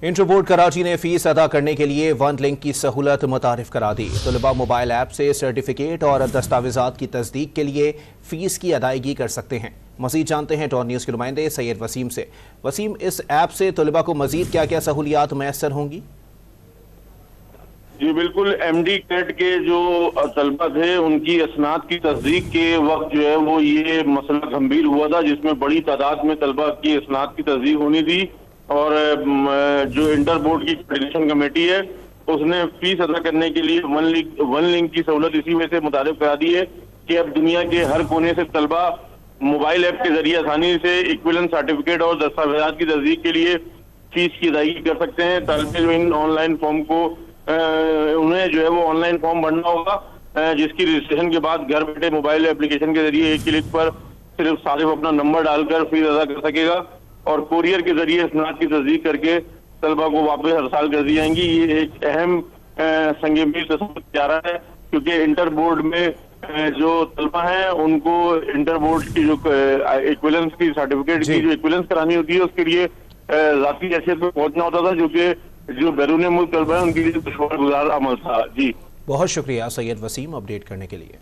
Inter board Karachi ने fees अदा करने के लिए वन लिंक की सहूलत मुतारिफ करा दी। तलबा मोबाइल ऐप से सर्टिफिकेट और दस्तावेजात की तस्दीक के लिए फीस की अदायगी कर सकते हैं। मजीद जानते हैं टॉन न्यूज़ के नुमाइंदे सैयद वसीम से। वसीम, इस ऐप से तलबा को मजीद क्या क्या सहूलियात मैसर होंगी? जी बिल्कुल, MD कैट के जो तलबा थे उनकी असनाद की तस्दीक के वक्त जो है वो ये मसला गंभीर हुआ था, जिसमें बड़ी तादाद में तलबा की असनाद की तस्दीक होनी थी और जो इंटर बोर्ड की कोऑर्डिनेशन कमेटी है उसने फीस अदा करने के लिए वन लिंक की सहूलत इसी में से मुतारिफ करा दी है कि अब दुनिया के हर कोने से तलबा मोबाइल ऐप के जरिए आसानी से इक्विवेलेंट सर्टिफिकेट और दस्तावेजात की तस्दीक के लिए फीस की अदायगी कर सकते हैं। तालिब इल्म ऑनलाइन फॉर्म को उन्हें जो है वो ऑनलाइन फॉर्म भरना होगा, जिसकी रजिस्ट्रेशन के बाद घर बैठे मोबाइल एप्लीकेशन के जरिए एक क्लिक पर सिर्फ सारिफ अपना नंबर डालकर फीस अदा कर सकेगा और कोरियर के जरिए इसनाद की तस्दीक करके तलबा को वापस अरसाल कर दी जाएंगी। ये एक अहम संगीन तस्वीर जा रहा है, क्योंकि इंटर बोर्ड में जो तलबा हैं उनको इंटर बोर्ड की जो इक्विवेलेंस की सर्टिफिकेट की जो इक्विवेलेंस करानी होती है उसके लिए जाती हैसियत में पहुंचना होता था, जो बैरून मुल्क तलबा है उनके लिए दुश्वार गुजार अमल था। जी बहुत शुक्रिया सैयद वसीम अपडेट करने के लिए।